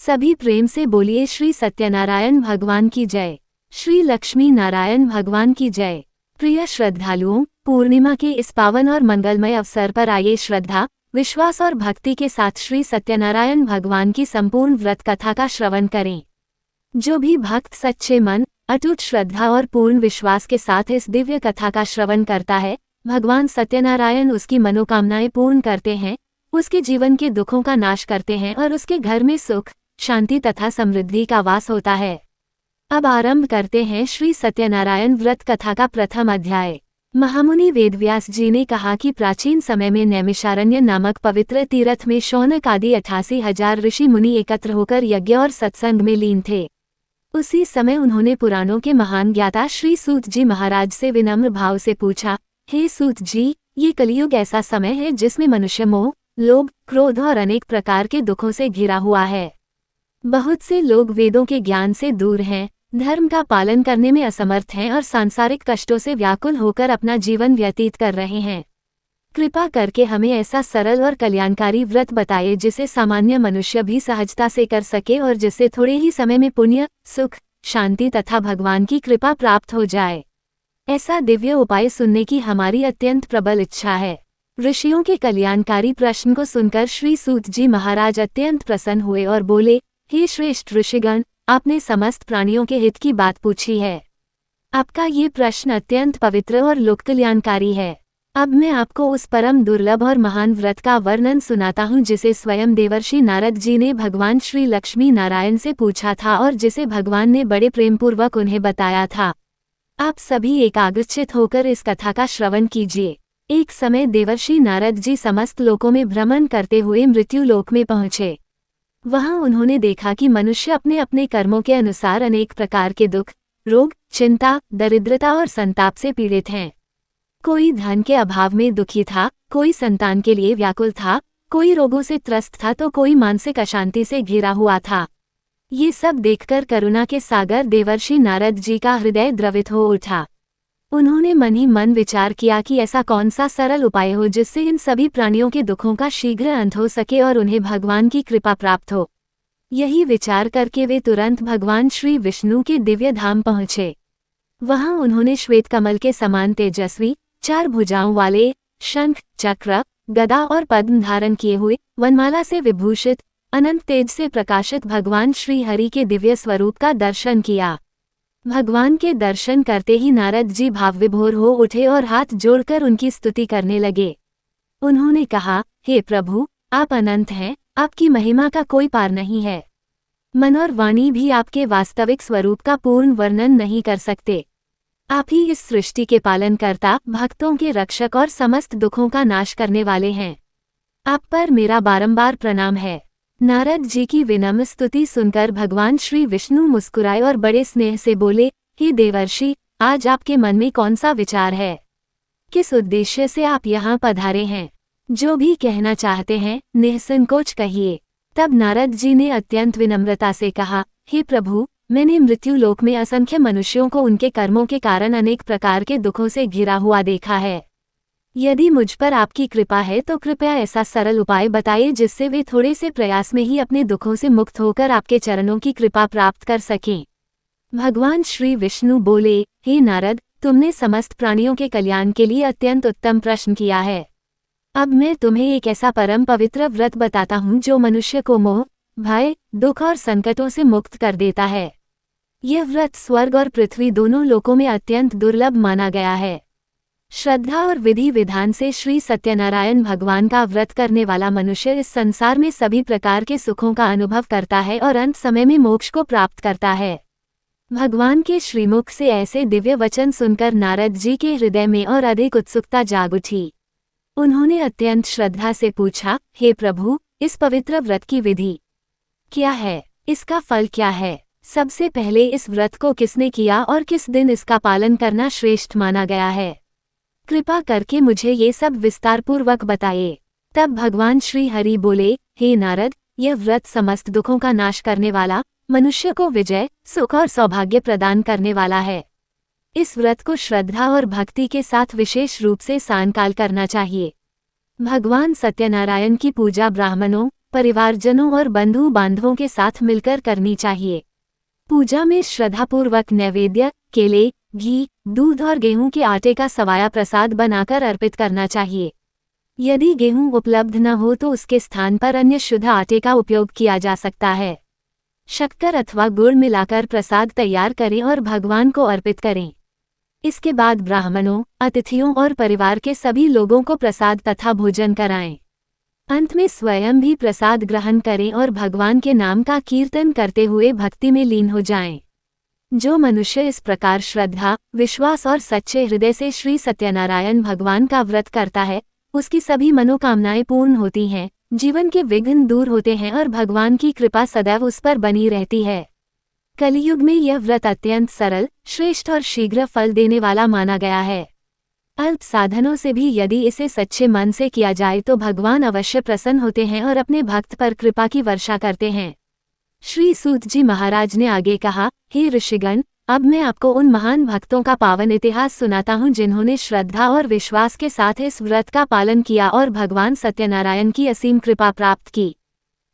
सभी प्रेम से बोलिए श्री सत्यनारायण भगवान की जय, श्री लक्ष्मी नारायण भगवान की जय। प्रिय श्रद्धालुओं, पूर्णिमा के इस पावन और मंगलमय अवसर पर आइए श्रद्धा, विश्वास और भक्ति के साथ श्री सत्यनारायण भगवान की संपूर्ण व्रत कथा का श्रवण करें। जो भी भक्त सच्चे मन, अटूट श्रद्धा और पूर्ण विश्वास के साथ इस दिव्य कथा का श्रवण करता है, भगवान सत्यनारायण उसकी मनोकामनाएं पूर्ण करते हैं, उसके जीवन के दुखों का नाश करते हैं और उसके घर में सुख, शांति तथा समृद्धि का वास होता है। अब आरंभ करते हैं श्री सत्यनारायण व्रत कथा का प्रथम अध्याय। महामुनि वेदव्यास जी ने कहा कि प्राचीन समय में नैमिषारण्य नामक पवित्र तीर्थ में शौनक आदि 88,000 ऋषि मुनि एकत्र होकर यज्ञ और सत्संग में लीन थे। उसी समय उन्होंने पुराणों के महान ज्ञाता श्री सूत जी महाराज से विनम्र भाव से पूछा, हे सूत जी, ये कलियुग ऐसा समय है जिसमें मनुष्य मोह, लोभ, क्रोध और अनेक प्रकार के दुखों से घिरा हुआ है। बहुत से लोग वेदों के ज्ञान से दूर हैं, धर्म का पालन करने में असमर्थ हैं और सांसारिक कष्टों से व्याकुल होकर अपना जीवन व्यतीत कर रहे हैं। कृपा करके हमें ऐसा सरल और कल्याणकारी व्रत बताइए जिसे सामान्य मनुष्य भी सहजता से कर सके और जिससे थोड़े ही समय में पुण्य, सुख, शांति तथा भगवान की कृपा प्राप्त हो जाए। ऐसा दिव्य उपाय सुनने की हमारी अत्यंत प्रबल इच्छा है। ऋषियों के कल्याणकारी प्रश्न को सुनकर श्री सूत जी महाराज अत्यंत प्रसन्न हुए और बोले, हे श्रेष्ठ ऋषिगण, आपने समस्त प्राणियों के हित की बात पूछी है। आपका ये प्रश्न अत्यंत पवित्र और लोक कल्याणकारी है। अब मैं आपको उस परम दुर्लभ और महान व्रत का वर्णन सुनाता हूँ जिसे स्वयं देवर्षि नारद जी ने भगवान श्री लक्ष्मी नारायण से पूछा था और जिसे भगवान ने बड़े प्रेमपूर्वक उन्हें बताया था। आप सभी एकाग्रचित होकर इस कथा का श्रवण कीजिए। एक समय देवर्षि नारद जी समस्त लोकों में भ्रमण करते हुए मृत्यु लोक में पहुँचे। वहां उन्होंने देखा कि मनुष्य अपने अपने कर्मों के अनुसार अनेक प्रकार के दुख, रोग, चिंता, दरिद्रता और संताप से पीड़ित हैं। कोई धन के अभाव में दुखी था, कोई संतान के लिए व्याकुल था, कोई रोगों से त्रस्त था तो कोई मानसिक अशांति से घिरा हुआ था। ये सब देखकर करुणा के सागर देवर्षि नारद जी का हृदय द्रवित हो उठा। उन्होंने मन ही मन विचार किया कि ऐसा कौन सा सरल उपाय हो जिससे इन सभी प्राणियों के दुखों का शीघ्र अंत हो सके और उन्हें भगवान की कृपा प्राप्त हो। यही विचार करके वे तुरंत भगवान श्री विष्णु के दिव्य धाम पहुँचे। वहां उन्होंने श्वेत कमल के समान तेजस्वी, 4 भुजाओं वाले, शंख, चक्र, गदा और पद्म धारण किए हुए, वनमाला से विभूषित, अनंत तेज से प्रकाशित भगवान श्री हरि के दिव्य स्वरूप का दर्शन किया। भगवान के दर्शन करते ही नारद जी भावविभोर हो उठे और हाथ जोड़कर उनकी स्तुति करने लगे। उन्होंने कहा, हे प्रभु, आप अनंत हैं, आपकी महिमा का कोई पार नहीं है। मन और वाणी भी आपके वास्तविक स्वरूप का पूर्ण वर्णन नहीं कर सकते। आप ही इस सृष्टि के पालनकर्ता, भक्तों के रक्षक और समस्त दुखों का नाश करने वाले हैं। आप पर मेरा बारंबार प्रणाम है। नारद जी की विनम्र स्तुति सुनकर भगवान श्री विष्णु मुस्कुराए और बड़े स्नेह से बोले, हे देवर्षि, आज आपके मन में कौन सा विचार है? किस उद्देश्य से आप यहाँ पधारे हैं? जो भी कहना चाहते हैं, निःसंकोच कहिए। तब नारद जी ने अत्यंत विनम्रता से कहा, हे प्रभु, मैंने मृत्यु लोक में असंख्य मनुष्यों को उनके कर्मों के कारण अनेक प्रकार के दुखों से घिरा हुआ देखा है। यदि मुझ पर आपकी कृपा है तो कृपया ऐसा सरल उपाय बताइए जिससे वे थोड़े से प्रयास में ही अपने दुखों से मुक्त होकर आपके चरणों की कृपा प्राप्त कर सकें। भगवान श्री विष्णु बोले, हे नारद, तुमने समस्त प्राणियों के कल्याण के लिए अत्यंत उत्तम प्रश्न किया है। अब मैं तुम्हें एक ऐसा परम पवित्र व्रत बताता हूँ जो मनुष्य को मोह, भय, दुख और संकटों से मुक्त कर देता है। यह व्रत स्वर्ग और पृथ्वी दोनों लोकों में अत्यंत दुर्लभ माना गया है। श्रद्धा और विधि विधान से श्री सत्यनारायण भगवान का व्रत करने वाला मनुष्य इस संसार में सभी प्रकार के सुखों का अनुभव करता है और अंत समय में मोक्ष को प्राप्त करता है। भगवान के श्रीमुख से ऐसे दिव्य वचन सुनकर नारद जी के हृदय में और अधिक उत्सुकता जाग उठी। उन्होंने अत्यंत श्रद्धा से पूछा, हे प्रभु, इस पवित्र व्रत की विधि क्या है? इसका फल क्या है? सबसे पहले इस व्रत को किसने किया और किस दिन इसका पालन करना श्रेष्ठ माना गया है? कृपा करके मुझे ये सब विस्तारपूर्वक बताइए। तब भगवान श्री हरि बोले, हे नारद, यह व्रत समस्त दुखों का नाश करने वाला, मनुष्य को विजय, सुख और सौभाग्य प्रदान करने वाला है। इस व्रत को श्रद्धा और भक्ति के साथ विशेष रूप से सायंकाल करना चाहिए। भगवान सत्यनारायण की पूजा ब्राह्मणों, परिवारजनों और बंधु बांधवों के साथ मिलकर करनी चाहिए। पूजा में श्रद्धापूर्वक नैवेद्य, केले, घी, दूध और गेहूं के आटे का सवाया प्रसाद बनाकर अर्पित करना चाहिए। यदि गेहूं उपलब्ध न हो तो उसके स्थान पर अन्य शुद्ध आटे का उपयोग किया जा सकता है। शक्कर अथवा गुड़ मिलाकर प्रसाद तैयार करें और भगवान को अर्पित करें। इसके बाद ब्राह्मणों, अतिथियों और परिवार के सभी लोगों को प्रसाद तथा भोजन कराएं। अंत में स्वयं भी प्रसाद ग्रहण करें और भगवान के नाम का कीर्तन करते हुए भक्ति में लीन हो जाएं। जो मनुष्य इस प्रकार श्रद्धा, विश्वास और सच्चे हृदय से श्री सत्यनारायण भगवान का व्रत करता है, उसकी सभी मनोकामनाएं पूर्ण होती हैं, जीवन के विघ्न दूर होते हैं और भगवान की कृपा सदैव उस पर बनी रहती है। कलियुग में यह व्रत अत्यंत सरल, श्रेष्ठ और शीघ्र फल देने वाला माना गया है। अल्प साधनों से भी यदि इसे सच्चे मन से किया जाए तो भगवान अवश्य प्रसन्न होते हैं और अपने भक्त पर कृपा की वर्षा करते हैं। श्री सूत जी महाराज ने आगे कहा, हे ऋषिगण, अब मैं आपको उन महान भक्तों का पावन इतिहास सुनाता हूँ जिन्होंने श्रद्धा और विश्वास के साथ इस व्रत का पालन किया और भगवान सत्यनारायण की असीम कृपा प्राप्त की।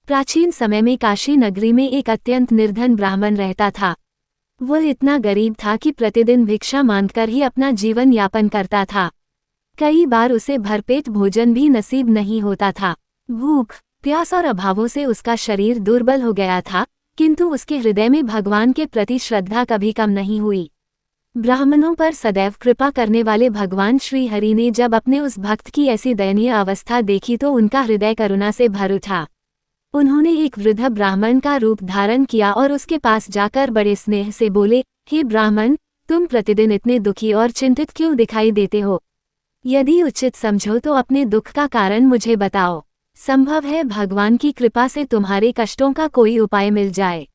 प्राचीन समय में काशी नगरी में एक अत्यंत निर्धन ब्राह्मण रहता था। वह इतना गरीब था कि प्रतिदिन भिक्षा मांगकर ही अपना जीवन यापन करता था। कई बार उसे भरपेट भोजन भी नसीब नहीं होता था। भूख, प्यास और अभावों से उसका शरीर दुर्बल हो गया था, किंतु उसके हृदय में भगवान के प्रति श्रद्धा कभी कम नहीं हुई। ब्राह्मणों पर सदैव कृपा करने वाले भगवान श्री हरि ने जब अपने उस भक्त की ऐसी दयनीय अवस्था देखी तो उनका हृदय करुणा से भर उठा। उन्होंने एक वृद्ध ब्राह्मण का रूप धारण किया और उसके पास जाकर बड़े स्नेह से बोले, हे ब्राह्मण, तुम प्रतिदिन इतने दुखी और चिंतित क्यों दिखाई देते हो? यदि उचित समझो तो अपने दुख का कारण मुझे बताओ। संभव है भगवान की कृपा से तुम्हारे कष्टों का कोई उपाय मिल जाए।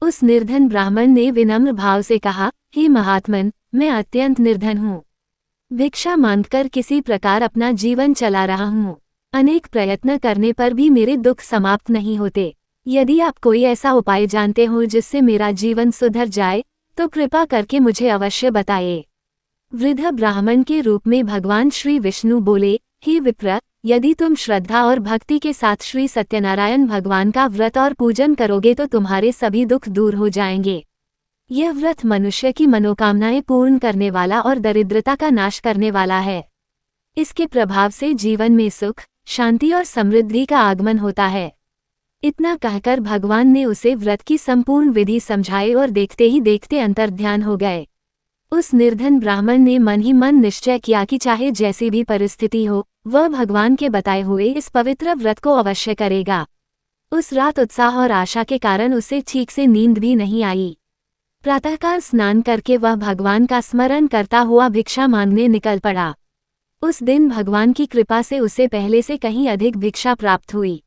उस निर्धन ब्राह्मण ने विनम्र भाव से कहा, हे महात्मन, मैं अत्यंत निर्धन हूँ। भिक्षा मांगकर किसी प्रकार अपना जीवन चला रहा हूँ। अनेक प्रयत्न करने पर भी मेरे दुख समाप्त नहीं होते। यदि आप कोई ऐसा उपाय जानते हो जिससे मेरा जीवन सुधर जाए तो कृपा करके मुझे अवश्य बताइए। वृद्ध ब्राह्मण के रूप में भगवान श्री विष्णु बोले, हे विप्र, यदि तुम श्रद्धा और भक्ति के साथ श्री सत्यनारायण भगवान का व्रत और पूजन करोगे तो तुम्हारे सभी दुख दूर हो जाएंगे। यह व्रत मनुष्य की मनोकामनाएं पूर्ण करने वाला और दरिद्रता का नाश करने वाला है। इसके प्रभाव से जीवन में सुख, शांति और समृद्धि का आगमन होता है। इतना कहकर भगवान ने उसे व्रत की संपूर्ण विधि समझाई और देखते ही देखते अंतर्ध्यान हो गए। उस निर्धन ब्राह्मण ने मन ही मन निश्चय किया कि चाहे जैसी भी परिस्थिति हो, वह भगवान के बताए हुए इस पवित्र व्रत को अवश्य करेगा। उस रात उत्साह और आशा के कारण उसे ठीक से नींद भी नहीं आई। प्रातःकाल स्नान करके वह भगवान का स्मरण करता हुआ भिक्षा मांगने निकल पड़ा। उस दिन भगवान की कृपा से उसे पहले से कहीं अधिक भिक्षा प्राप्त हुई।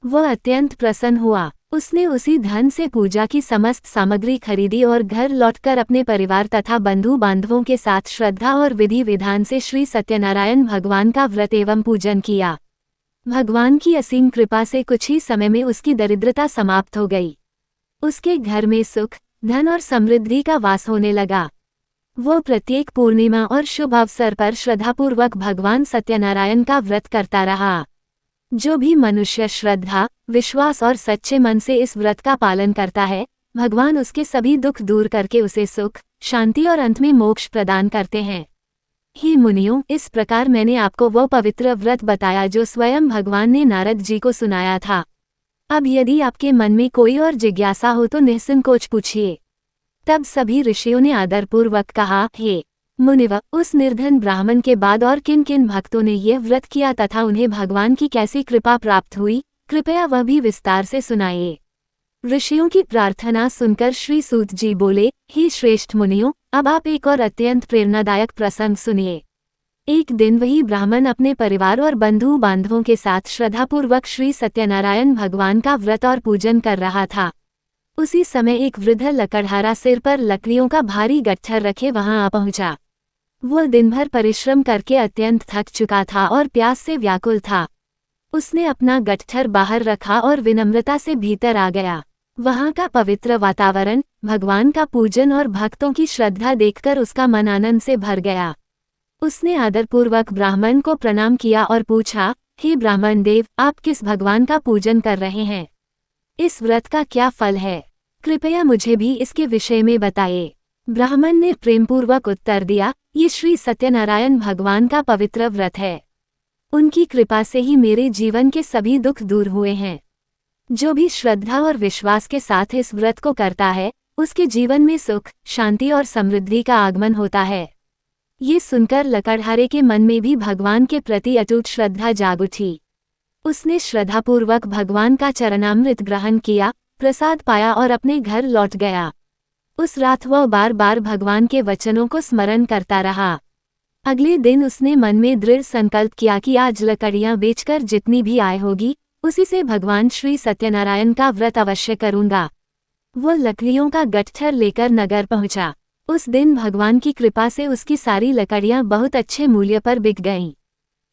वह अत्यंत प्रसन्न हुआ। उसने उसी धन से पूजा की समस्त सामग्री खरीदी और घर लौटकर अपने परिवार तथा बंधु बांधवों के साथ श्रद्धा और विधि विधान से श्री सत्यनारायण भगवान का व्रत एवं पूजन किया। भगवान की असीम कृपा से कुछ ही समय में उसकी दरिद्रता समाप्त हो गई। उसके घर में सुख, धन और समृद्धि का वास होने लगा। वो प्रत्येक पूर्णिमा और शुभ अवसर पर श्रद्धापूर्वक भगवान सत्यनारायण का व्रत करता रहा। जो भी मनुष्य श्रद्धा, विश्वास और सच्चे मन से इस व्रत का पालन करता है, भगवान उसके सभी दुख दूर करके उसे सुख, शांति और अंत में मोक्ष प्रदान करते हैं। हे मुनियों, इस प्रकार मैंने आपको वह पवित्र व्रत बताया जो स्वयं भगवान ने नारद जी को सुनाया था। अब यदि आपके मन में कोई और जिज्ञासा हो तो निसंकोच पूछिए। तब सभी ऋषियों ने आदरपूर्वक कहा, हे मुनिव, उस निर्धन ब्राह्मण के बाद और किन किन भक्तों ने यह व्रत किया तथा उन्हें भगवान की कैसी कृपा प्राप्त हुई, कृपया वह भी विस्तार से सुनाइए। ऋषियों की प्रार्थना सुनकर श्री सूत जी बोले, हे श्रेष्ठ मुनियों, अब आप एक और अत्यंत प्रेरणादायक प्रसंग सुनिए। एक दिन वही ब्राह्मण अपने परिवार और बंधु बांधवों के साथ श्रद्धापूर्वक श्री सत्यनारायण भगवान का व्रत और पूजन कर रहा था। उसी समय एक वृद्ध लकड़हारा सिर पर लकड़ियों का भारी गट्ठर रखे वहां आ पहुंचा। वह दिन भर परिश्रम करके अत्यंत थक चुका था और प्यास से व्याकुल था। उसने अपना गट्ठर बाहर रखा और विनम्रता से भीतर आ गया। वहां का पवित्र वातावरण, भगवान का पूजन और भक्तों की श्रद्धा देखकर उसका मन आनंद से भर गया। उसने आदरपूर्वक ब्राह्मण को प्रणाम किया और पूछा, हे ब्राह्मण देव, आप किस भगवान का पूजन कर रहे हैं? इस व्रत का क्या फल है? कृपया मुझे भी इसके विषय में बताइए। ब्राह्मण ने प्रेमपूर्वक उत्तर दिया, ये श्री सत्यनारायण भगवान का पवित्र व्रत है। उनकी कृपा से ही मेरे जीवन के सभी दुख दूर हुए हैं। जो भी श्रद्धा और विश्वास के साथ इस व्रत को करता है, उसके जीवन में सुख, शांति और समृद्धि का आगमन होता है। ये सुनकर लकड़हारे के मन में भी भगवान के प्रति अटूट श्रद्धा जाग उठी। उसने श्रद्धापूर्वक भगवान का चरणामृत ग्रहण किया, प्रसाद पाया और अपने घर लौट गया। उस रात वह बार बार भगवान के वचनों को स्मरण करता रहा। अगले दिन उसने मन में दृढ़ संकल्प किया कि आज लकड़ियां बेचकर जितनी भी आय होगी, उसी से भगवान श्री सत्यनारायण का व्रत अवश्य करूंगा। वह लकड़ियों का गट्ठर लेकर नगर पहुंचा। उस दिन भगवान की कृपा से उसकी सारी लकड़ियां बहुत अच्छे मूल्य पर बिक गईं।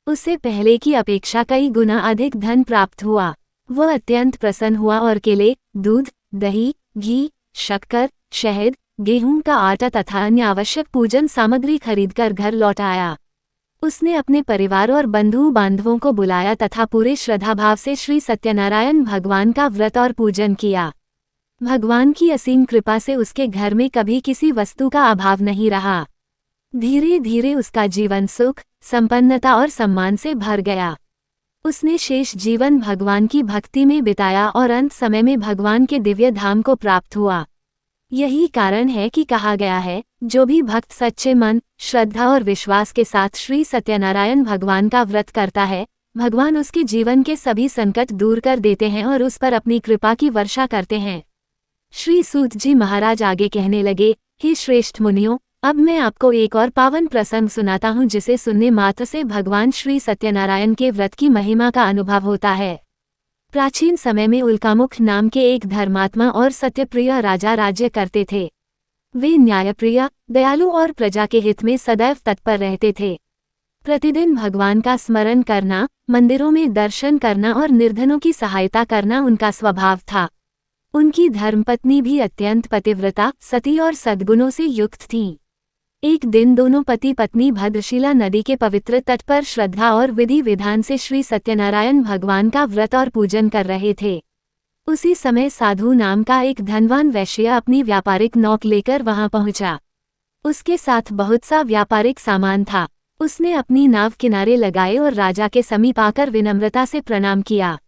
उससे पहले की अपेक्षा कई गुना अधिक धन प्राप्त हुआ। वह अत्यंत प्रसन्न हुआ और केले, दूध, दही, घी, शक्कर, शहद, गेहूं का आटा तथा अन्य आवश्यक पूजन सामग्री खरीदकर घर लौट आया। उसने अपने परिवार और बंधु बांधवों को बुलाया तथा पूरे श्रद्धाभाव से श्री सत्यनारायण भगवान का व्रत और पूजन किया। भगवान की असीम कृपा से उसके घर में कभी किसी वस्तु का अभाव नहीं रहा। धीरे धीरे उसका जीवन सुख, संपन्नता और सम्मान से भर गया। उसने शेष जीवन भगवान की भक्ति में बिताया और अंत समय में भगवान के दिव्य धाम को प्राप्त हुआ। यही कारण है कि कहा गया है, जो भी भक्त सच्चे मन, श्रद्धा और विश्वास के साथ श्री सत्यनारायण भगवान का व्रत करता है, भगवान उसके जीवन के सभी संकट दूर कर देते हैं और उस पर अपनी कृपा की वर्षा करते हैं। श्री सूत जी महाराज आगे कहने लगे, हे श्रेष्ठ मुनियों, अब मैं आपको एक और पावन प्रसंग सुनाता हूँ जिसे सुनने मात्र से भगवान श्री सत्यनारायण के व्रत की महिमा का अनुभव होता है। प्राचीन समय में उल्कामुख नाम के एक धर्मात्मा और सत्यप्रिय राजा राज्य करते थे। वे न्यायप्रिय, दयालु और प्रजा के हित में सदैव तत्पर रहते थे। प्रतिदिन भगवान का स्मरण करना, मंदिरों में दर्शन करना और निर्धनों की सहायता करना उनका स्वभाव था। उनकी धर्मपत्नी भी अत्यंत पतिव्रता, सती और सद्गुणों से युक्त थीं। एक दिन दोनों पति पत्नी भद्रशिला नदी के पवित्र तट पर श्रद्धा और विधि विधान से श्री सत्यनारायण भगवान का व्रत और पूजन कर रहे थे। उसी समय साधु नाम का एक धनवान वैश्य अपनी व्यापारिक नौक लेकर वहां पहुंचा। उसके साथ बहुत सा व्यापारिक सामान था। उसने अपनी नाव किनारे लगाए और राजा के समीप आकर विनम्रता से प्रणाम किया।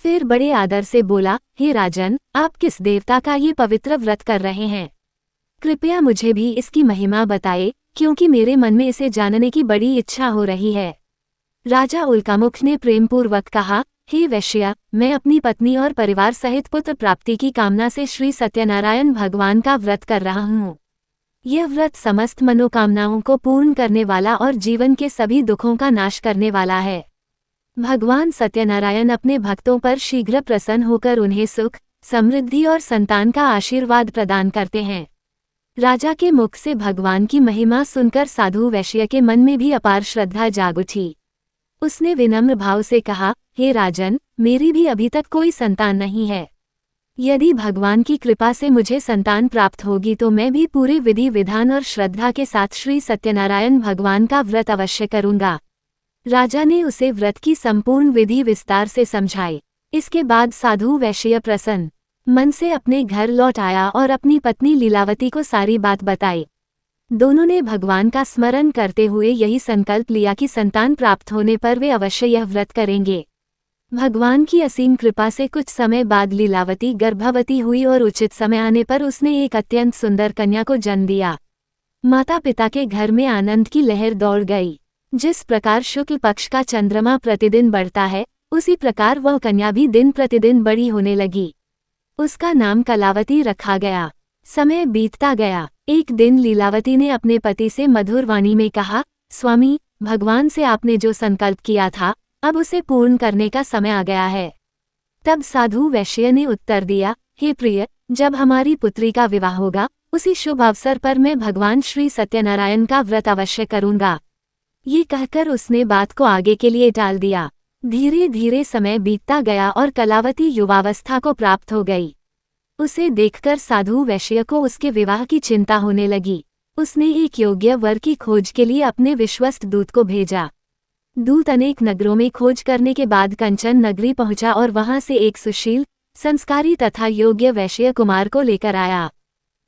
फिर बड़े आदर से बोला, हे राजन, आप किस देवता का ये पवित्र व्रत कर रहे हैं? कृपया मुझे भी इसकी महिमा बताए, क्योंकि मेरे मन में इसे जानने की बड़ी इच्छा हो रही है। राजा उल्कामुख ने प्रेमपूर्वक कहा, हे वैश्य, मैं अपनी पत्नी और परिवार सहित पुत्र प्राप्ति की कामना से श्री सत्यनारायण भगवान का व्रत कर रहा हूँ। यह व्रत समस्त मनोकामनाओं को पूर्ण करने वाला और जीवन के सभी दुखों का नाश करने वाला है। भगवान सत्यनारायण अपने भक्तों पर शीघ्र प्रसन्न होकर उन्हें सुख, समृद्धि और संतान का आशीर्वाद प्रदान करते हैं। राजा के मुख से भगवान की महिमा सुनकर साधु वैश्य के मन में भी अपार श्रद्धा जाग उठी। उसने विनम्र भाव से कहा, हे राजन, मेरी भी अभी तक कोई संतान नहीं है। यदि भगवान की कृपा से मुझे संतान प्राप्त होगी तो मैं भी पूरे विधि विधान और श्रद्धा के साथ श्री सत्यनारायण भगवान का व्रत अवश्य करूंगा। राजा ने उसे व्रत की संपूर्ण विधि विस्तार से समझाई। इसके बाद साधु वैश्य प्रसन्न मन से अपने घर लौट आया और अपनी पत्नी लीलावती को सारी बात बताई। दोनों ने भगवान का स्मरण करते हुए यही संकल्प लिया कि संतान प्राप्त होने पर वे अवश्य यह व्रत करेंगे। भगवान की असीम कृपा से कुछ समय बाद लीलावती गर्भवती हुई और उचित समय आने पर उसने एक अत्यंत सुंदर कन्या को जन्म दिया। माता पिता के घर में आनंद की लहर दौड़ गई। जिस प्रकार शुक्ल पक्ष का चंद्रमा प्रतिदिन बढ़ता है, उसी प्रकार वह कन्या भी दिन प्रतिदिन बड़ी होने लगी। उसका नाम कलावती रखा गया। समय बीतता गया। एक दिन लीलावती ने अपने पति से मधुर वाणी में कहा, स्वामी, भगवान से आपने जो संकल्प किया था, अब उसे पूर्ण करने का समय आ गया है। तब साधु वैश्य ने उत्तर दिया, हे प्रिय, जब हमारी पुत्री का विवाह होगा, उसी शुभ अवसर पर मैं भगवान श्री सत्यनारायण का व्रत अवश्य करूंगा। ये कहकर उसने बात को आगे के लिए टाल दिया। धीरे धीरे समय बीतता गया और कलावती युवावस्था को प्राप्त हो गई। उसे देखकर साधु वैश्य को उसके विवाह की चिंता होने लगी। उसने एक योग्य वर की खोज के लिए अपने विश्वस्त दूत को भेजा। दूत अनेक नगरों में खोज करने के बाद कंचन नगरी पहुंचा और वहां से एक सुशील, संस्कारी तथा योग्य वैश्य कुमार को लेकर आया।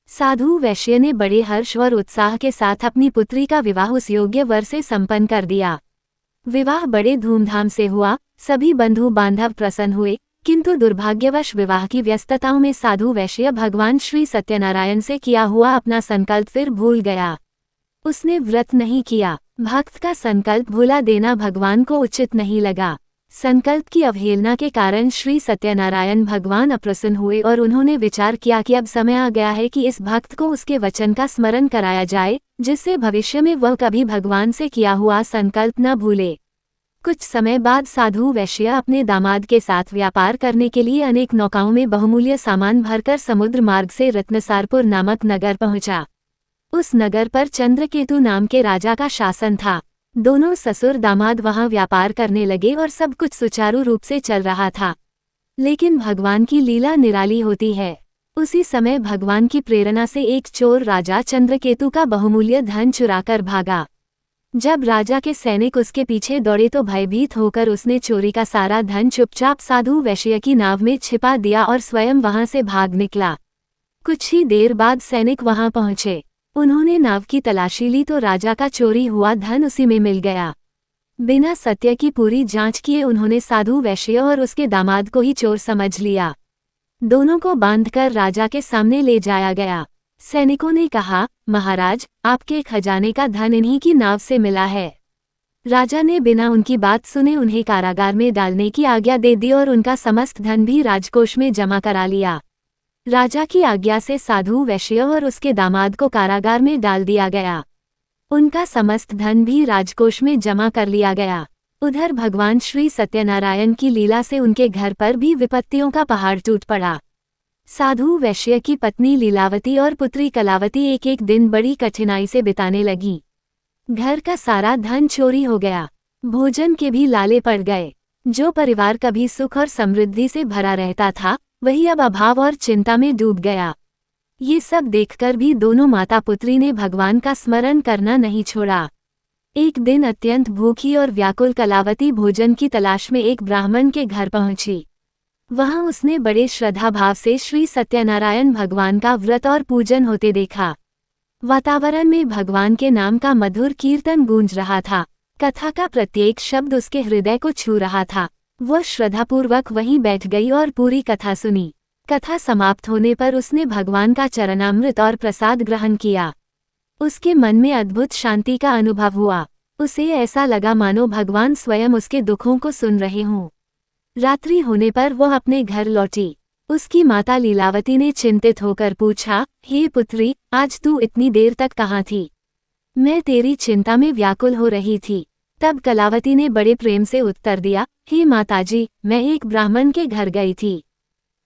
साधु वैश्य ने बड़े हर्ष और उत्साह के साथ अपनी पुत्री का विवाह उस योग्य वर से संपन्न कर दिया। विवाह बड़े धूमधाम से हुआ, सभी बंधु बांधव प्रसन्न हुए, किंतु दुर्भाग्यवश विवाह की व्यस्तताओं में साधु वैश्य भगवान श्री सत्यनारायण से किया हुआ अपना संकल्प फिर भूल गया। उसने व्रत नहीं किया। भक्त का संकल्प भुला देना भगवान को उचित नहीं लगा। संकल्प की अवहेलना के कारण श्री सत्यनारायण भगवान अप्रसन्न हुए और उन्होंने विचार किया कि अब समय आ गया है कि इस भक्त को उसके वचन का स्मरण कराया जाए, जिससे भविष्य में वह कभी भगवान से किया हुआ संकल्प न भूले। कुछ समय बाद साधु वैश्य अपने दामाद के साथ व्यापार करने के लिए अनेक नौकाओं में बहुमूल्य सामान भरकर समुद्र मार्ग से रत्नसारपुर नामक नगर पहुंचा। उस नगर पर चंद्रकेतु नाम के राजा का शासन था। दोनों ससुर दामाद वहां व्यापार करने लगे और सब कुछ सुचारू रूप से चल रहा था। लेकिन भगवान की लीला निराली होती है। उसी समय भगवान की प्रेरणा से एक चोर राजा चंद्रकेतु का बहुमूल्य धन चुराकर भागा। जब राजा के सैनिक उसके पीछे दौड़े तो भयभीत होकर उसने चोरी का सारा धन चुपचाप साधु वैश्य की नाव में छिपा दिया और स्वयं वहां से भाग निकला। कुछ ही देर बाद सैनिक वहां पहुंचे। उन्होंने नाव की तलाशी ली तो राजा का चोरी हुआ धन उसी में मिल गया। बिना सत्य की पूरी जांच किए उन्होंने साधु वैश्य और उसके दामाद को ही चोर समझ लिया। दोनों को बांधकर राजा के सामने ले जाया गया। सैनिकों ने कहा, महाराज, आपके खजाने का धन इन्हीं की नाव से मिला है। राजा ने बिना उनकी बात सुने उन्हें कारागार में डालने की आज्ञा दे दी और उनका समस्त धन भी राजकोष में जमा करा लिया। राजा की आज्ञा से साधु वैश्य और उसके दामाद को कारागार में डाल दिया गया। उनका समस्त धन भी राजकोष में जमा कर लिया गया। उधर भगवान श्री सत्यनारायण की लीला से उनके घर पर भी विपत्तियों का पहाड़ टूट पड़ा। साधु वैश्य की पत्नी लीलावती और पुत्री कलावती एक एक दिन बड़ी कठिनाई से बिताने लगी। घर का सारा धन चोरी हो गया। भोजन के भी लाले पड़ गए। जो परिवार कभी सुख और समृद्धि से भरा रहता था, वही अब अभाव और चिंता में डूब गया। ये सब देखकर भी दोनों माता पुत्री ने भगवान का स्मरण करना नहीं छोड़ा। एक दिन अत्यंत भूखी और व्याकुल कलावती भोजन की तलाश में एक ब्राह्मण के घर पहुंची। वहां उसने बड़े श्रद्धा भाव से श्री सत्यनारायण भगवान का व्रत और पूजन होते देखा। वातावरण में भगवान के नाम का मधुर कीर्तन गूंज रहा था। कथा का प्रत्येक शब्द उसके हृदय को छू रहा था। वह श्रद्धापूर्वक वहीं बैठ गई और पूरी कथा सुनी। कथा समाप्त होने पर उसने भगवान का चरणामृत और प्रसाद ग्रहण किया। उसके मन में अद्भुत शांति का अनुभव हुआ। उसे ऐसा लगा मानो भगवान स्वयं उसके दुखों को सुन रहे हों। रात्रि होने पर वह अपने घर लौटी। उसकी माता लीलावती ने चिंतित होकर पूछा, हे पुत्री, आज तू इतनी देर तक कहाँ थी? मैं तेरी चिंता में व्याकुल हो रही थी। तब कलावती ने बड़े प्रेम से उत्तर दिया, हे माताजी, मैं एक ब्राह्मण के घर गई थी।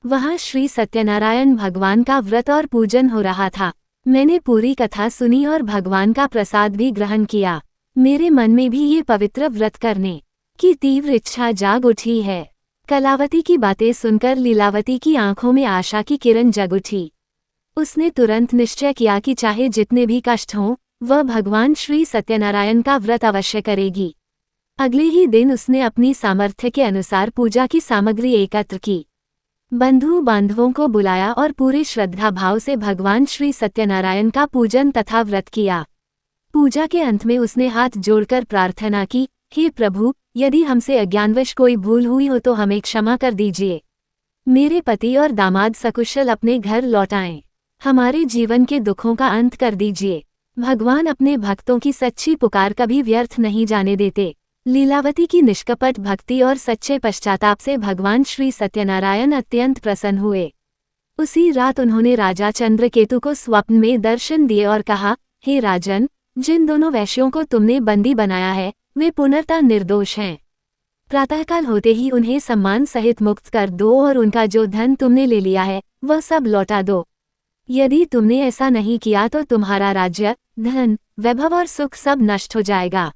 वहां श्री सत्यनारायण भगवान का व्रत और पूजन हो रहा था। मैंने पूरी कथा सुनी और भगवान का प्रसाद भी ग्रहण किया। मेरे मन में भी ये पवित्र व्रत करने की तीव्र इच्छा जाग उठी है। कलावती की बातें सुनकर लीलावती की आंखों में आशा की किरण जग उठी। उसने तुरंत निश्चय किया कि चाहे जितने भी कष्ट हों, वह भगवान श्री सत्यनारायण का व्रत अवश्य करेगी। अगले ही दिन उसने अपनी सामर्थ्य के अनुसार पूजा की सामग्री एकत्र की, बंधु बांधवों को बुलाया और पूरे श्रद्धा भाव से भगवान श्री सत्यनारायण का पूजन तथा व्रत किया। पूजा के अंत में उसने हाथ जोड़कर प्रार्थना की, हे प्रभु, यदि हमसे अज्ञानवश कोई भूल हुई हो तो हमें क्षमा कर दीजिए। मेरे पति और दामाद सकुशल अपने घर लौट आएं। हमारे जीवन के दुखों का अंत कर दीजिए। भगवान अपने भक्तों की सच्ची पुकार कभी व्यर्थ नहीं जाने देते। लीलावती की निष्कपट भक्ति और सच्चे पश्चाताप से भगवान श्री सत्यनारायण अत्यंत प्रसन्न हुए। उसी रात उन्होंने राजा चंद्रकेतु को स्वप्न में दर्शन दिए और कहा, हे राजन, जिन दोनों वैश्यों को तुमने बंदी बनाया है, वे पूर्णतः निर्दोष हैं। प्रातःकाल होते ही उन्हें सम्मान सहित मुक्त कर दो और उनका जो धन तुमने ले लिया है, वह सब लौटा दो। यदि तुमने ऐसा नहीं किया तो तुम्हारा राज्य, धन, वैभव और सुख सब नष्ट हो जाएगा।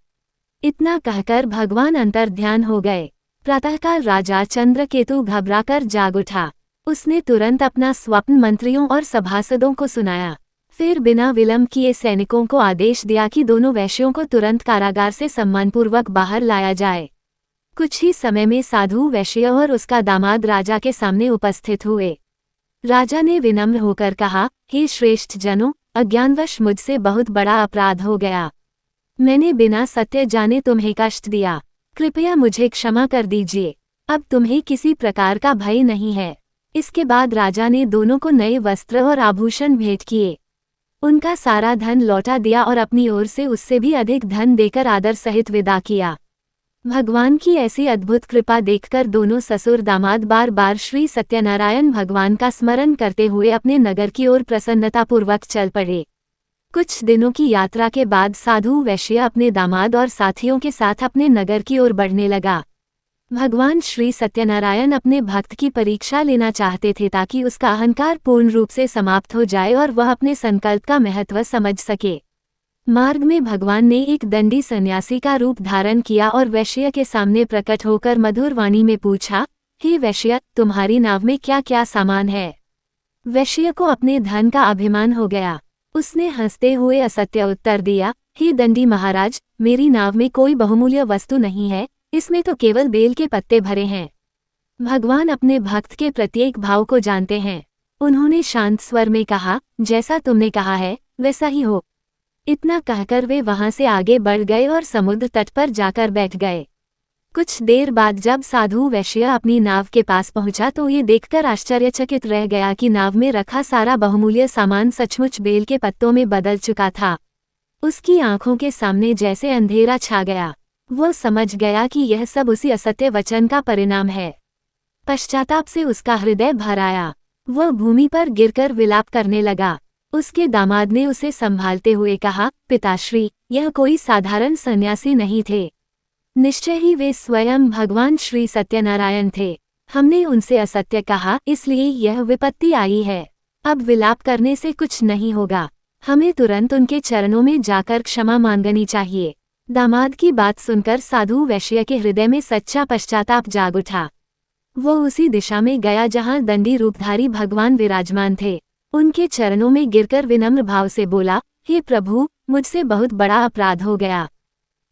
इतना कहकर भगवान अंतर्ध्यान हो गए। प्रातःकाल राजा चंद्रकेतु घबराकर जाग उठा। उसने तुरंत अपना स्वप्न मंत्रियों और सभासदों को सुनाया। फिर बिना विलंब किए सैनिकों को आदेश दिया कि दोनों वैश्यों को तुरंत कारागार से सम्मानपूर्वक बाहर लाया जाए। कुछ ही समय में साधु वैश्य और उसका दामाद राजा के सामने उपस्थित हुए। राजा ने विनम्र होकर कहा, हे श्रेष्ठ जनों, अज्ञानवश मुझसे बहुत बड़ा अपराध हो गया। मैंने बिना सत्य जाने तुम्हें कष्ट दिया। कृपया मुझे क्षमा कर दीजिए। अब तुम्हें किसी प्रकार का भय नहीं है। इसके बाद राजा ने दोनों को नए वस्त्र और आभूषण भेंट किए। उनका सारा धन लौटा दिया और अपनी ओर से उससे भी अधिक धन देकर आदर सहित विदा किया। भगवान की ऐसी अद्भुत कृपा देखकर दोनों ससुर दामाद बार बार श्री सत्यनारायण भगवान का स्मरण करते हुए अपने नगर की ओर प्रसन्नतापूर्वक चल पड़े। कुछ दिनों की यात्रा के बाद साधु वैश्य अपने दामाद और साथियों के साथ अपने नगर की ओर बढ़ने लगा। भगवान श्री सत्यनारायण अपने भक्त की परीक्षा लेना चाहते थे ताकि उसका अहंकार पूर्ण रूप से समाप्त हो जाए और वह अपने संकल्प का महत्व समझ सके। मार्ग में भगवान ने एक दंडी सन्यासी का रूप धारण किया और वैश्य के सामने प्रकट होकर मधुर वाणी में पूछा, हे वैश्य, तुम्हारी नाव में क्या क्या सामान है? वैश्य को अपने धन का अभिमान हो गया। उसने हंसते हुए असत्य उत्तर दिया, हे दंडी महाराज, मेरी नाव में कोई बहुमूल्य वस्तु नहीं है, इसमें तो केवल बेल के पत्ते भरे हैं। भगवान अपने भक्त के प्रत्येक भाव को जानते हैं। उन्होंने शांत स्वर में कहा, जैसा तुमने कहा है वैसा ही हो। इतना कहकर वे वहां से आगे बढ़ गए और समुद्र तट पर जाकर बैठ गए। कुछ देर बाद जब साधु वैश्य अपनी नाव के पास पहुंचा तो ये देखकर आश्चर्यचकित रह गया कि नाव में रखा सारा बहुमूल्य सामान सचमुच बेल के पत्तों में बदल चुका था। उसकी आंखों के सामने जैसे अंधेरा छा गया। वो समझ गया कि यह सब उसी असत्य वचन का परिणाम है। पश्चाताप से उसका हृदय भर आया। वह भूमि पर गिरकर विलाप करने लगा। उसके दामाद ने उसे संभालते हुए कहा, पिताश्री, यह कोई साधारण सन्यासी नहीं थे। निश्चय ही वे स्वयं भगवान श्री सत्यनारायण थे। हमने उनसे असत्य कहा, इसलिए यह विपत्ति आई है। अब विलाप करने से कुछ नहीं होगा। हमें तुरंत उनके चरणों में जाकर क्षमा मांगनी चाहिए। दामाद की बात सुनकर साधु वैश्य के हृदय में सच्चा पश्चाताप जाग उठा। वो उसी दिशा में गया जहां दंडी रूपधारी भगवान विराजमान थे। उनके चरणों में गिरकर विनम्र भाव से बोला, हे प्रभु, मुझसे बहुत बड़ा अपराध हो गया।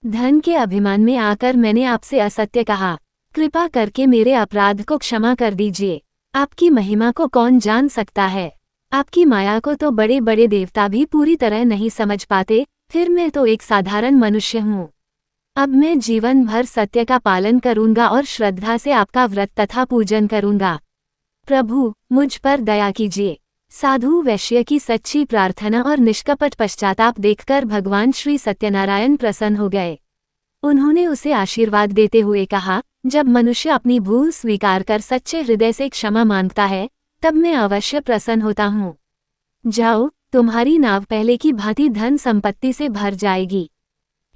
धन के अभिमान में आकर मैंने आपसे असत्य कहा। कृपा करके मेरे अपराध को क्षमा कर दीजिए। आपकी महिमा को कौन जान सकता है? आपकी माया को तो बड़े बड़े देवता भी पूरी तरह नहीं समझ पाते, फिर मैं तो एक साधारण मनुष्य हूँ। अब मैं जीवन भर सत्य का पालन करूंगा और श्रद्धा से आपका व्रत तथा पूजन करूंगा। प्रभु, मुझ पर दया कीजिए। साधु वैश्य की सच्ची प्रार्थना और निष्कपट पश्चाताप देखकर भगवान श्री सत्यनारायण प्रसन्न हो गए। उन्होंने उसे आशीर्वाद देते हुए कहा, जब मनुष्य अपनी भूल स्वीकार कर सच्चे हृदय से क्षमा मांगता है, तब मैं अवश्य प्रसन्न होता हूँ। जाओ, तुम्हारी नाव पहले की भांति धन संपत्ति से भर जाएगी।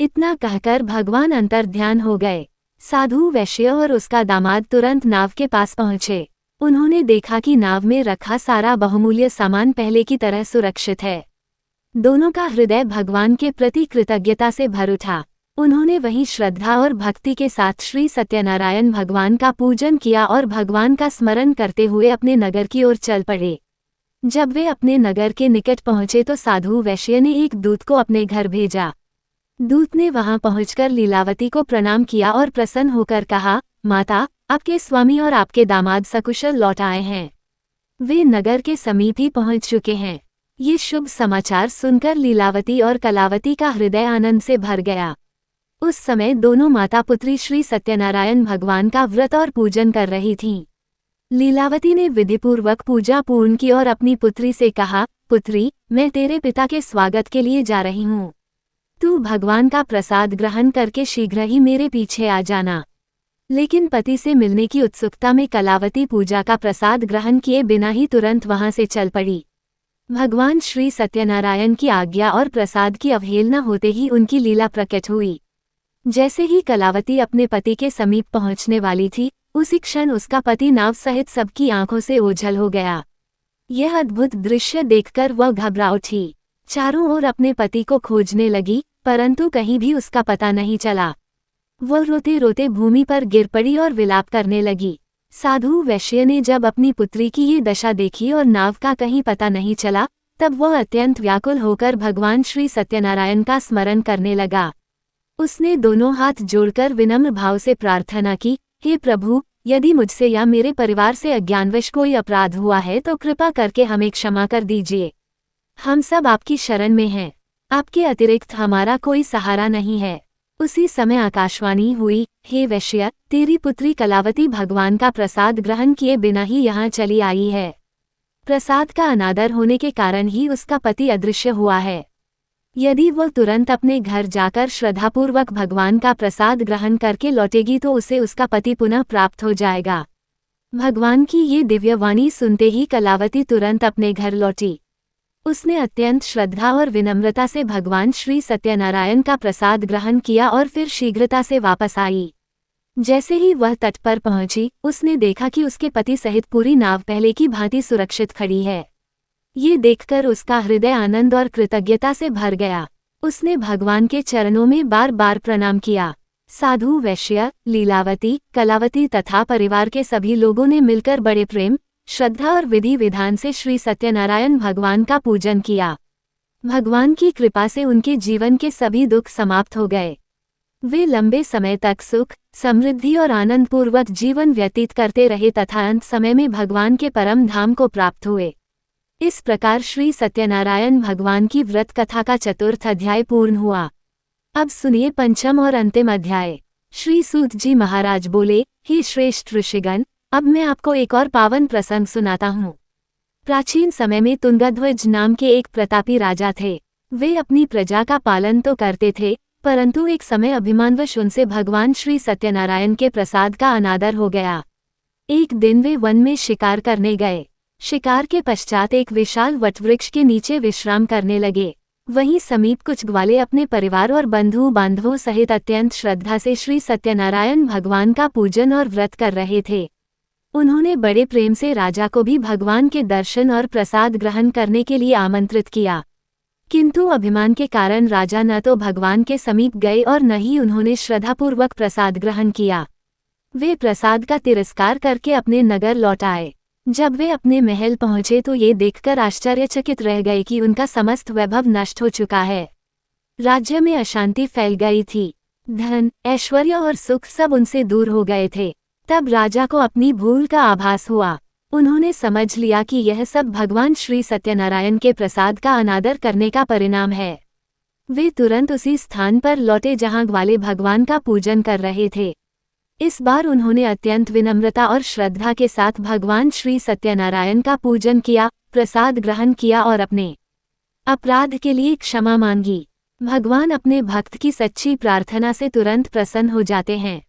इतना कहकर भगवान अंतर्ध्यान हो गए। साधु वैश्य और उसका दामाद तुरंत नाव के पास पहुंचे। उन्होंने देखा कि नाव में रखा सारा बहुमूल्य सामान पहले की तरह सुरक्षित है। दोनों का हृदय भगवान के प्रति कृतज्ञता से भर उठा। उन्होंने वहीं श्रद्धा और भक्ति के साथ श्री सत्यनारायण भगवान का पूजन किया और भगवान का स्मरण करते हुए अपने नगर की ओर चल पड़े। जब वे अपने नगर के निकट पहुंचे तो साधु वैश्य ने एक दूत को अपने घर भेजा। दूत ने वहां पहुंचकर लीलावती को प्रणाम किया और प्रसन्न होकर कहा, माता, आपके स्वामी और आपके दामाद सकुशल लौट आए हैं। वे नगर के समीप ही पहुंच चुके हैं। ये शुभ समाचार सुनकर लीलावती और कलावती का हृदय आनंद से भर गया। उस समय दोनों माता पुत्री श्री सत्यनारायण भगवान का व्रत और पूजन कर रही थीं। लीलावती ने विधिपूर्वक पूजा पूर्ण की और अपनी पुत्री से कहा, पुत्री, मैं तेरे पिता के स्वागत के लिए जा रही हूँ। तू भगवान का प्रसाद ग्रहण करके शीघ्र ही मेरे पीछे आ जाना। लेकिन पति से मिलने की उत्सुकता में कलावती पूजा का प्रसाद ग्रहण किए बिना ही तुरंत वहां से चल पड़ी। भगवान श्री सत्यनारायण की आज्ञा और प्रसाद की अवहेलना होते ही उनकी लीला प्रकट हुई। जैसे ही कलावती अपने पति के समीप पहुंचने वाली थी, उसी क्षण उसका पति नाव सहित सबकी आंखों से ओझल हो गया। यह अद्भुत दृश्य देखकर वह घबरा उठी। चारों ओर अपने पति को खोजने लगी, परंतु कहीं भी उसका पता नहीं चला। वह रोते रोते भूमि पर गिर पड़ी और विलाप करने लगी। साधु वैश्य ने जब अपनी पुत्री की ये दशा देखी और नाव का कहीं पता नहीं चला, तब वह अत्यंत व्याकुल होकर भगवान श्री सत्यनारायण का स्मरण करने लगा। उसने दोनों हाथ जोड़कर विनम्र भाव से प्रार्थना की, हे प्रभु, यदि मुझसे या मेरे परिवार से अज्ञानवश कोई अपराध हुआ है तो कृपा करके हमें क्षमा कर दीजिए। हम सब आपकी शरण में हैं। आपके अतिरिक्त हमारा कोई सहारा नहीं है। उसी समय आकाशवाणी हुई, हे वैश्य, तेरी पुत्री कलावती भगवान का प्रसाद ग्रहण किए बिना ही यहाँ चली आई है। प्रसाद का अनादर होने के कारण ही उसका पति अदृश्य हुआ है। यदि वह तुरंत अपने घर जाकर श्रद्धापूर्वक भगवान का प्रसाद ग्रहण करके लौटेगी तो उसे उसका पति पुनः प्राप्त हो जाएगा। भगवान की ये दिव्य वाणी सुनते ही कलावती तुरंत अपने घर लौटी। उसने अत्यंत श्रद्धा और विनम्रता से भगवान श्री सत्यनारायण का प्रसाद ग्रहण किया और फिर शीघ्रता से वापस आई। जैसे ही वह तट पर पहुंची, उसने देखा कि उसके पति सहित पूरी नाव पहले की भांति सुरक्षित खड़ी है। ये देखकर उसका हृदय आनंद और कृतज्ञता से भर गया। उसने भगवान के चरणों में बार बार प्रणाम किया। साधु, वैश्य, लीलावती, कलावती तथा परिवार के सभी लोगों ने मिलकर बड़े प्रेम, श्रद्धा और विधि विधान से श्री सत्यनारायण भगवान का पूजन किया। भगवान की कृपा से उनके जीवन के सभी दुख समाप्त हो गए। वे लंबे समय तक सुख, समृद्धि और आनंदपूर्वक जीवन व्यतीत करते रहे तथा अंत समय में भगवान के परम धाम को प्राप्त हुए। इस प्रकार श्री सत्यनारायण भगवान की व्रत कथा का चतुर्थ अध्याय पूर्ण हुआ। अब सुनिए पंचम और अंतिम अध्याय। श्री सूत जी महाराज बोले, हे श्रेष्ठ ऋषिगण, अब मैं आपको एक और पावन प्रसंग सुनाता हूँ। प्राचीन समय में तुंगध्वज नाम के एक प्रतापी राजा थे। वे अपनी प्रजा का पालन तो करते थे, परंतु एक समय अभिमानवश उनसे भगवान श्री सत्यनारायण के प्रसाद का अनादर हो गया। एक दिन वे वन में शिकार करने गए। शिकार के पश्चात एक विशाल वटवृक्ष के नीचे विश्राम करने लगे। वहीं समीप कुछ ग्वाले अपने परिवार और बंधु बांधवों सहित अत्यंत श्रद्धा से श्री सत्यनारायण भगवान का पूजन और व्रत कर रहे थे। उन्होंने बड़े प्रेम से राजा को भी भगवान के दर्शन और प्रसाद ग्रहण करने के लिए आमंत्रित किया, किंतु अभिमान के कारण राजा न तो भगवान के समीप गए और न ही उन्होंने श्रद्धापूर्वक प्रसाद ग्रहण किया। वे प्रसाद का तिरस्कार करके अपने नगर लौट आए। जब वे अपने महल पहुंचे तो ये देखकर आश्चर्यचकित रह गए कि उनका समस्त वैभव नष्ट हो चुका है। राज्य में अशांति फैल गई थी। धन, ऐश्वर्य और सुख सब उनसे दूर हो गए थे। तब राजा को अपनी भूल का आभास हुआ। उन्होंने समझ लिया कि यह सब भगवान श्री सत्यनारायण के प्रसाद का अनादर करने का परिणाम है। वे तुरंत उसी स्थान पर लौटे जहां ग्वाले भगवान का पूजन कर रहे थे। इस बार उन्होंने अत्यंत विनम्रता और श्रद्धा के साथ भगवान श्री सत्यनारायण का पूजन किया, प्रसाद ग्रहण किया और अपने अपराध के लिए क्षमा मांगी। भगवान अपने भक्त की सच्ची प्रार्थना से तुरंत प्रसन्न हो जाते हैं।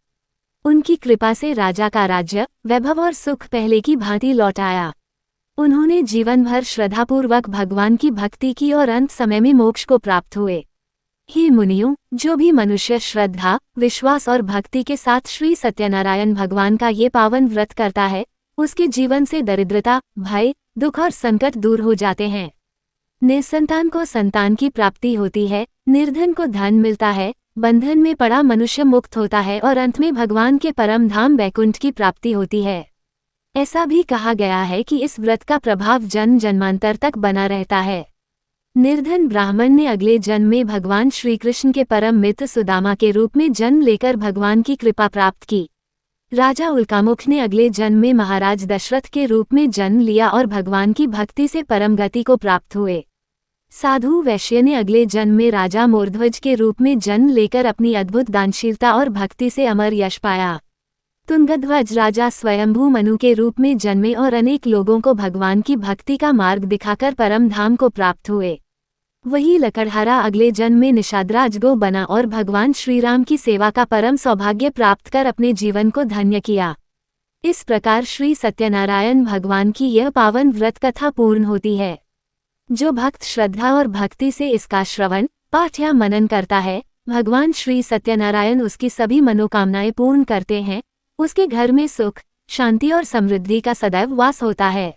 उनकी कृपा से राजा का राज्य, वैभव और सुख पहले की भांति लौट आया। उन्होंने जीवन भर श्रद्धापूर्वक भगवान की भक्ति की और अंत समय में मोक्ष को प्राप्त हुए। हे मुनियों, जो भी मनुष्य श्रद्धा, विश्वास और भक्ति के साथ श्री सत्यनारायण भगवान का ये पावन व्रत करता है, उसके जीवन से दरिद्रता, भय, दुख और संकट दूर हो जाते हैं। निसंतान को संतान की प्राप्ति होती है, निर्धन को धन मिलता है, बंधन में पड़ा मनुष्य मुक्त होता है और अंत में भगवान के परम धाम वैकुंठ की प्राप्ति होती है। ऐसा भी कहा गया है कि इस व्रत का प्रभाव जन्म जन्मांतर तक बना रहता है। निर्धन ब्राह्मण ने अगले जन्म में भगवान श्री कृष्ण के परम मित्र सुदामा के रूप में जन्म लेकर भगवान की कृपा प्राप्त की। राजा उल्कामुख ने अगले जन्म में महाराज दशरथ के रूप में जन्म लिया और भगवान की भक्ति से परम गति को प्राप्त हुए। साधु वैश्य ने अगले जन्म में राजा मोरध्वज के रूप में जन्म लेकर अपनी अद्भुत दानशीलता और भक्ति से अमर यश पाया। तुंगध्वज राजा स्वयंभू मनु के रूप में जन्मे और अनेक लोगों को भगवान की भक्ति का मार्ग दिखाकर परम धाम को प्राप्त हुए। वही लकड़हारा अगले जन्म में निषादराज गो बना और भगवान श्रीराम की सेवा का परम सौभाग्य प्राप्त कर अपने जीवन को धन्य किया। इस प्रकार श्री सत्यनारायण भगवान की यह पावन व्रत कथा पूर्ण होती है। जो भक्त श्रद्धा और भक्ति से इसका श्रवण, पाठ या मनन करता है, भगवान श्री सत्यनारायण उसकी सभी मनोकामनाएं पूर्ण करते हैं। उसके घर में सुख, शांति और समृद्धि का सदैव वास होता है।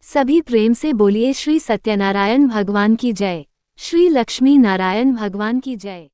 सभी प्रेम से बोलिए श्री सत्यनारायण भगवान की जय। श्री लक्ष्मी नारायण भगवान की जय।